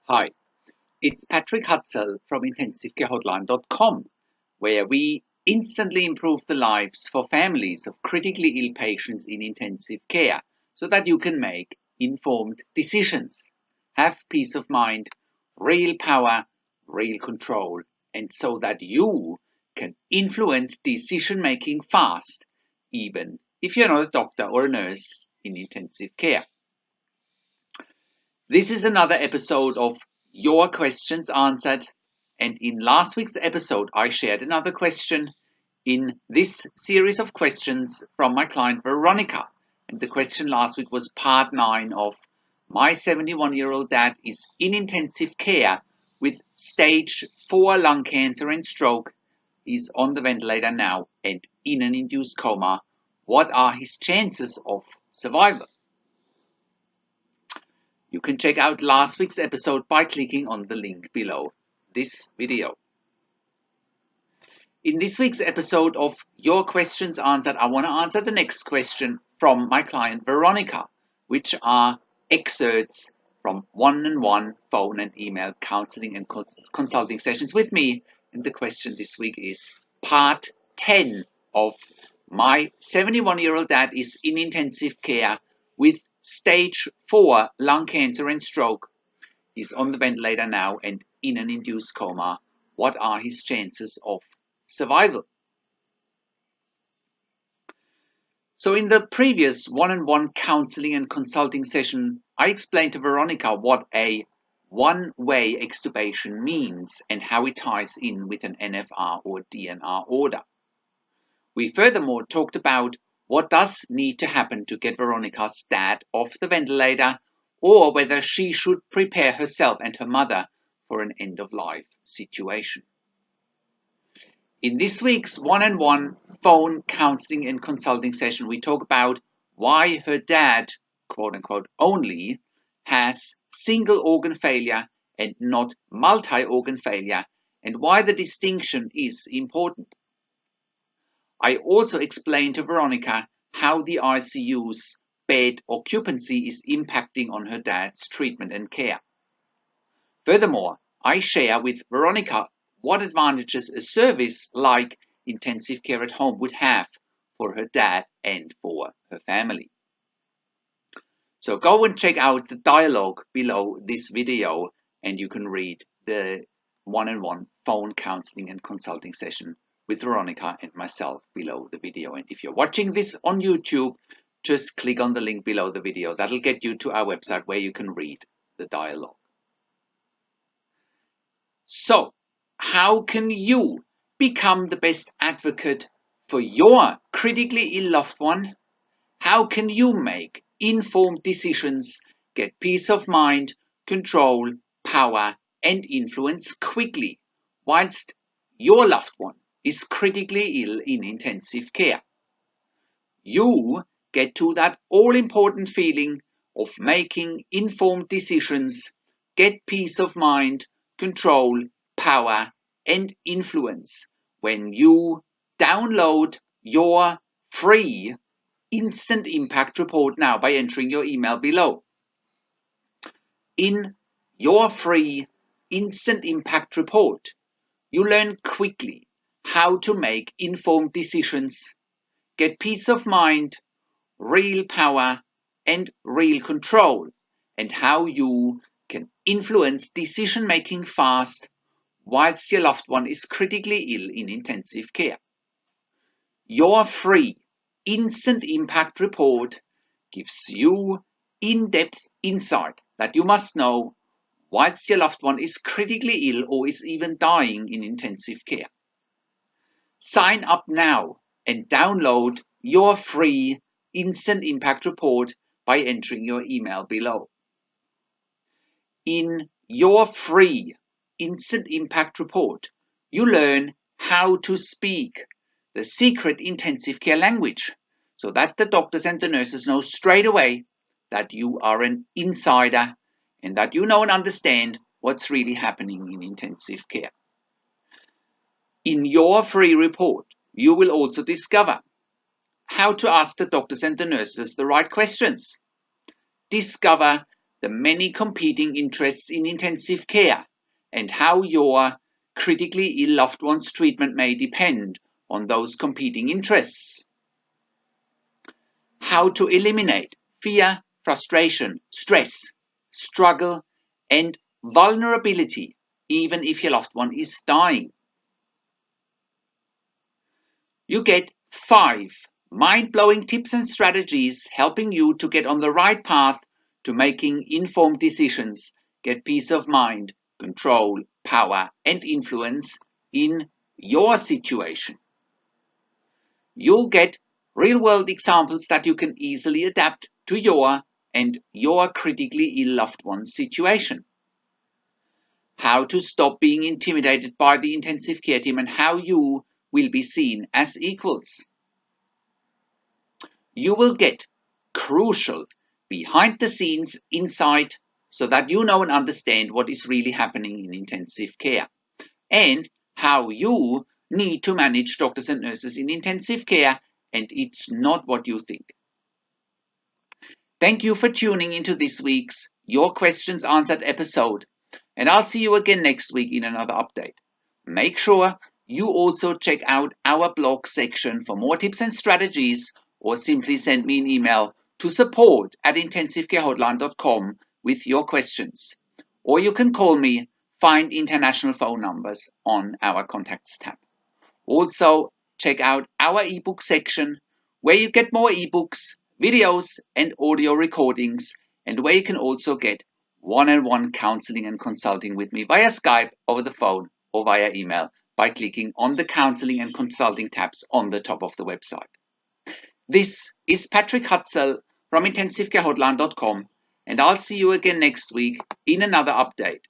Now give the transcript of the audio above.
Hi, it's Patrick Hutzel from IntensiveCareHotline.com, where we instantly improve the lives for families of critically ill patients in intensive care so that you can make informed decisions, have peace of mind, real power, real control, and so that you can influence decision making fast, even if you're not a doctor or a nurse in intensive care. This is another episode of Your Questions Answered, and in last week's episode I shared another question in this series of questions from my client Veronica. And the question last week was part 9 of my 71-year-old dad is in intensive care with stage 4 lung cancer and stroke. He's on the ventilator now and in an induced coma. What are his chances of survival? You can check out last week's episode by clicking on the link below this video. In this week's episode of Your Questions Answered, I want to answer the next question from my client Veronica, which are excerpts from one-on-one phone and email counseling and consulting sessions with me. And the question this week is part 10 of my 71-year-old dad is in intensive care with stage 4 lung cancer and stroke. He's on the ventilator now and in an induced coma. What are his chances of survival? So in the previous one-on-one counseling and consulting session, I explained to Veronica what a one-way extubation means and how it ties in with an NFR or DNR order. We furthermore talked about what does need to happen to get Veronica's dad off the ventilator, or whether she should prepare herself and her mother for an end-of-life situation. In this week's one-on-one phone counseling and consulting session, we talk about why her dad, quote-unquote, only has single organ failure and not multi-organ failure, and why the distinction is important. I also explained to Veronica how the ICU's bed occupancy is impacting on her dad's treatment and care. Furthermore, I share with Veronica what advantages a service like intensive care at home would have for her dad and for her family. So go and check out the dialogue below this video and you can read the one-on-one phone counseling and consulting session with Veronica and myself below the video. And if you're watching this on YouTube, just click on the link below the video. That'll get you to our website where you can read the dialogue. So, how can you become the best advocate for your critically ill loved one? How can you make informed decisions, get peace of mind, control, power, and influence quickly whilst your loved one is critically ill in intensive care? You get to that all-important feeling of making informed decisions, get peace of mind, control, power, and influence when you download your free instant impact report now by entering your email below. In your free instant impact report, you learn quickly how to make informed decisions, get peace of mind, real power, and real control, and how you can influence decision making fast whilst your loved one is critically ill in intensive care. Your free instant impact report gives you in-depth insight that you must know whilst your loved one is critically ill or is even dying in intensive care. Sign up now and download your free instant impact report by entering your email below. In your free instant impact report, you learn how to speak the secret intensive care language so that the doctors and the nurses know straight away that you are an insider and that you know and understand what's really happening in intensive care. In your free report, you will also discover how to ask the doctors and the nurses the right questions. Discover the many competing interests in intensive care and how your critically ill loved one's treatment may depend on those competing interests. How to eliminate fear, frustration, stress, struggle, and vulnerability even if your loved one is dying. You get 5 mind-blowing tips and strategies helping you to get on the right path to making informed decisions, get peace of mind, control, power, and influence in your situation. You'll get real-world examples that you can easily adapt to your and your critically ill loved one's situation. How to stop being intimidated by the intensive care team and how you will be seen as equals. You will get crucial behind-the-scenes insight so that you know and understand what is really happening in intensive care and how you need to manage doctors and nurses in intensive care, and it's not what you think. Thank you for tuning into this week's Your Questions Answered episode, and I'll see you again next week in another update. Make sure you also check out our blog section for more tips and strategies, or simply send me an email to support@intensivecarehotline.com with your questions. Or you can call me, find international phone numbers on our contacts tab. Also, check out our ebook section where you get more ebooks, videos, and audio recordings, and where you can also get one-on-one counseling and consulting with me via Skype, over the phone, or via email by clicking on the counseling and consulting tabs on the top of the website. This is Patrick Hutzel from intensivecarehotline.com, and I'll see you again next week in another update.